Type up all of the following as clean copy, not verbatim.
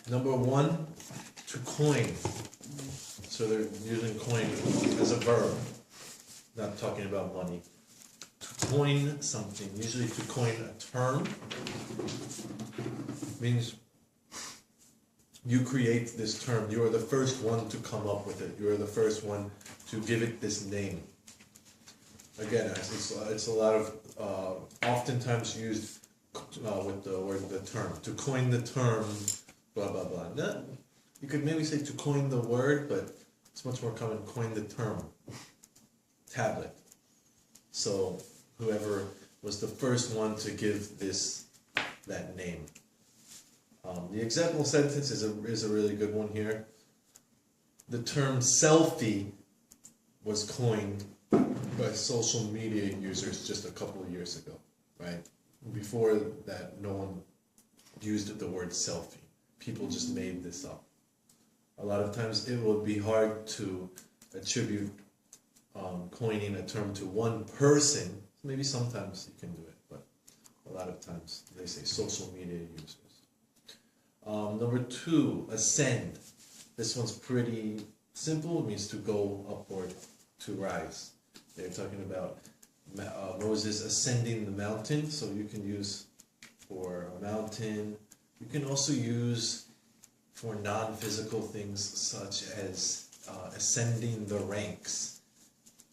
Number one, to coin. So they're using coin as a verb. Not talking about money. To coin something, usually to coin a term, means you create this term. You are the first one to come up with it. You are the first one to give it this name. Again, it's a lot of oftentimes used with the word the term. To coin the term, blah blah blah. No, you could maybe say to coin the word, but it's much more common. Coin the term. Tablet. So whoever was the first one to give that name. The example sentence is a really good one here. The term selfie was coined by social media users just a couple of years ago, right? Before that, no one used the word selfie. People just made this up. A lot of times it would be hard to attribute coining a term to one person. Maybe sometimes you can do it, but a lot of times they say social media users. Number two, ascend. This one's pretty simple. It means to go upward, to rise. They're talking about Moses ascending the mountain, so you can use for a mountain. You can also use for non-physical things such as ascending the ranks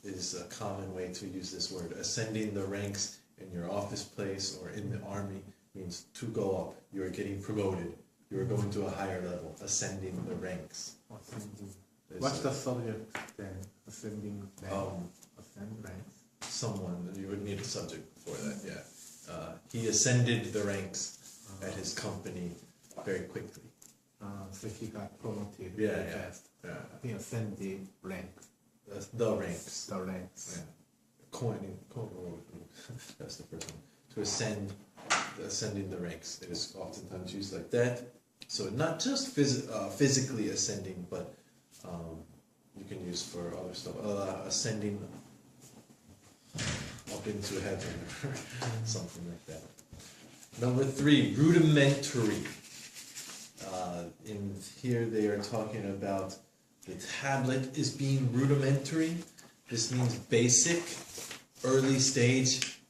is a common way to use this word. Ascending the ranks in your office place or in the army means to go up. You are getting promoted. You are going to a higher level. Ascending the ranks. Ascending. What's the subject then? Ascending ranks. Ascend ranks. Someone, you would need a subject for that, yeah. He ascended the ranks at his company very quickly. So he got promoted very fast. Yeah. I think ascended ranks. The ranks. The ranks. Yeah. Coining, that's the first one. To ascending the ranks. It is oftentimes used like that. So not just physically ascending, but you can use for other stuff. Ascending up into heaven or something like that. Number three, rudimentary. In here they are talking about the tablet is being rudimentary. This means basic, early stage.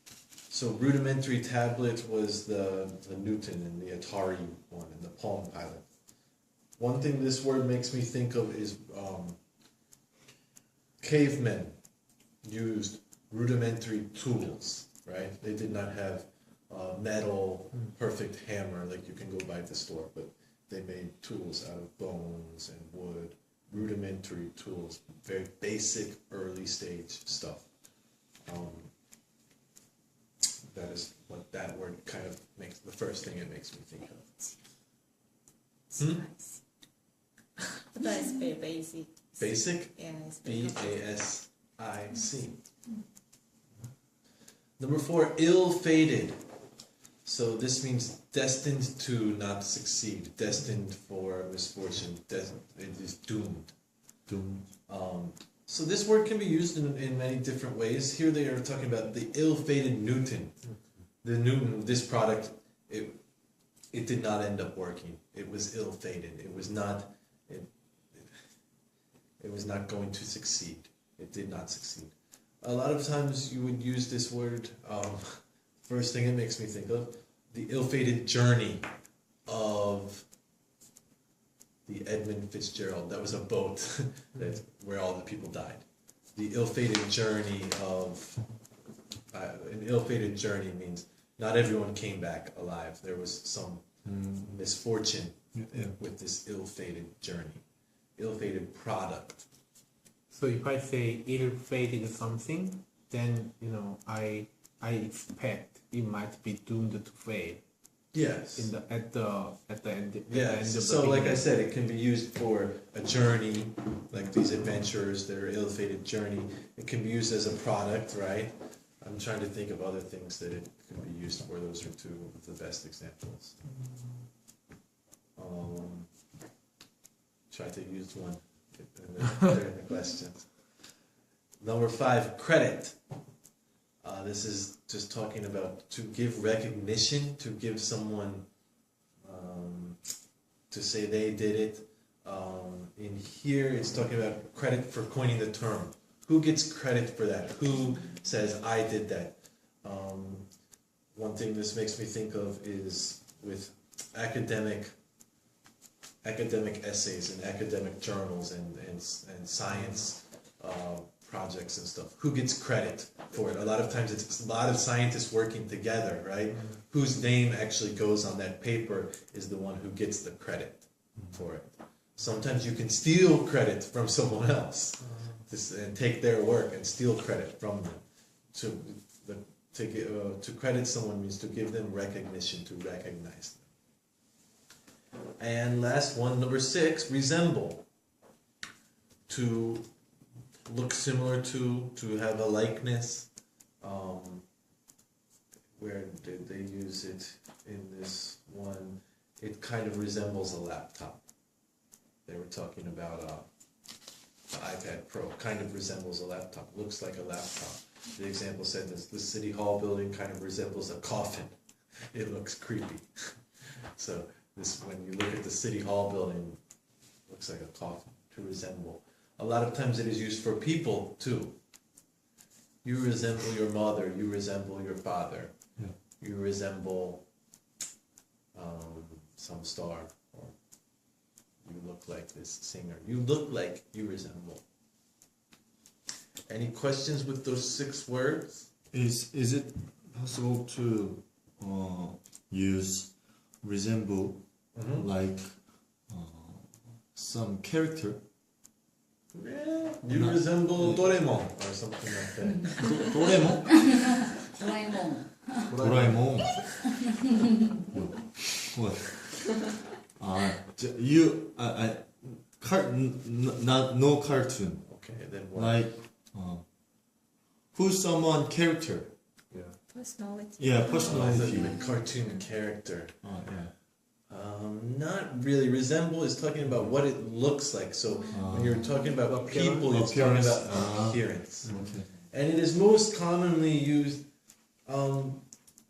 So rudimentary tablet was the Newton and the Atari one and the Palm Pilot. One thing this word makes me think of is cavemen used rudimentary tools, right? They did not have a metal perfect hammer like you can go buy at the store, but they made tools out of bones and wood, rudimentary tools, very basic early stage stuff. That is what that word kind of makes, the first thing it makes me think of. That is very basic. Basic? Yeah, it's very B-A-S-I-C. Number four, ill-fated. So this means destined to not succeed, destined for misfortune, it is doomed. Doomed. So this word can be used in many different ways. Here they are talking about the ill-fated Newton. The Newton, this product, it did not end up working. It was ill-fated. It was not going to succeed. It did not succeed. A lot of times you would use this word, first thing it makes me think of, the ill-fated journey of the Edmund Fitzgerald. That was a boat where all the people died. The ill-fated journey of... an ill-fated journey means not everyone came back alive. There was some misfortune with this ill-fated journey. Ill-fated product. So if I say ill-fated something, then I expect it might be doomed to fail. Yes. At the end. Yes. So like I said, it can be used for a journey, like these adventurers, their ill-fated journey. It can be used as a product, right? I'm trying to think of other things that it could be used for. Those are two of the best examples. Try to use one during the questions. Number five, credit. This is just talking about to give recognition, to give someone, to to say they did it. In here, it's talking about credit for coining the term. Who gets credit for that? Who says, I did that? One thing this makes me think of is with academic essays and academic journals and science projects and stuff. Who gets credit for it? A lot of times it's a lot of scientists working together, right? Whose name actually goes on that paper is the one who gets the credit for it. Sometimes you can steal credit from someone else and take their work and steal credit from them. To credit someone means to give them recognition, to recognize them. And last one, number 6, resemble. To look similar to have a likeness. Where did they use it in this one? It kind of resembles a laptop. They were talking about the iPad Pro. Kind of resembles a laptop. Looks like a laptop. The example said this: the City Hall building kind of resembles a coffin. It looks creepy. So this, when you look at the City Hall building, it looks like a coffin. To resemble. A lot of times it is used for people too. You resemble your mother. You resemble your father. Yeah. You resemble some star, or you look like this singer. You look like you resemble. Any questions with those 6 words? Is it possible to use resemble like some character? Yeah, you resemble Doraemon or something like that. 도레몬? 도라에몽. 도라에몽. What? You not no cartoon. Okay, then what? Like who's someone character? Yeah. Personality. Yeah, Oh, personality. a cartoon character. Yeah. Not really. Resemble is talking about what it looks like. So when you're talking about people, it's talking Appearance. about appearance. Okay. And it is most commonly used.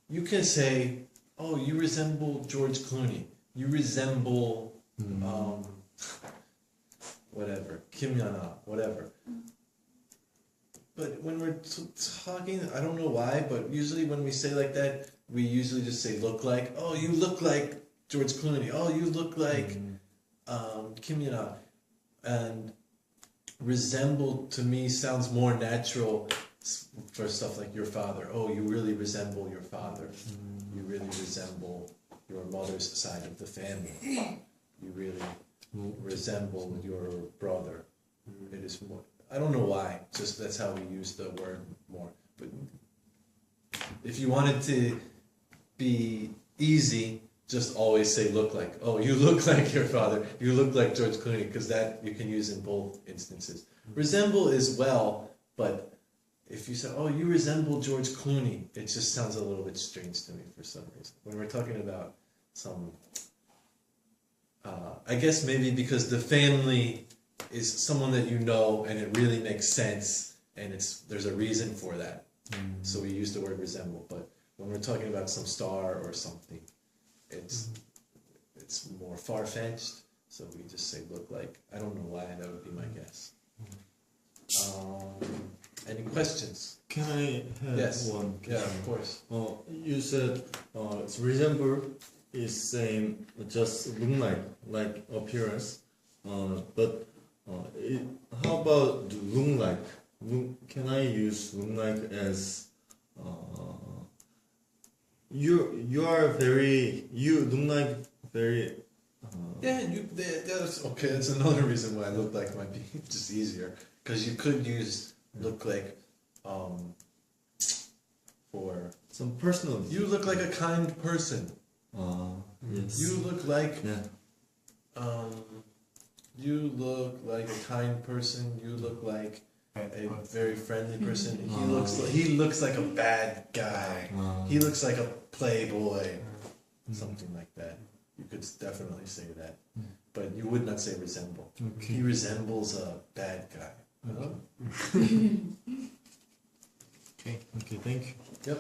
You can say, "Oh, you resemble George Clooney. You resemble whatever, Kim Yana, whatever." But when we're talking, I don't know why, but usually when we say like that, we usually just say "look like." Oh, you look like George Clooney. Oh, you look like Kim Yana. And resemble to me sounds more natural for stuff like your father. Oh, you really resemble your father. You really resemble your mother's side of the family. You really resemble your brother. It is more. I don't know why. Just that's how we use the word more. But if you wanted to be easy, just always say "look like." Oh, you look like your father. You look like George Clooney, because that you can use in both instances. Resemble as well, but if you say, "Oh, you resemble George Clooney," it just sounds a little bit strange to me for some reason. When we're talking about some, I guess maybe because the family is someone that you know and it really makes sense, and there's a reason for that. So we use the word resemble. But when we're talking about some star or something, it's more far-fetched, so we just say "look like." I don't know why. That would be my guess. Any questions? Can I have Yes. one? Yeah, of course. You said it's resemble is same, just look like appearance. But how about look like? Can I use look like as you look like very. Yeah, that's okay. That's another reason why "look like" might be just easier, because you could use "look like" for Some personality. you look like a kind person. Yes. You look like Yeah. you look like a kind person. You look like a very friendly person. He looks like a bad guy. He looks like a playboy. Something like that. You could definitely say that, but you would not say resemble. Okay. He resembles a bad guy. Okay. Okay. Thank you. Yep.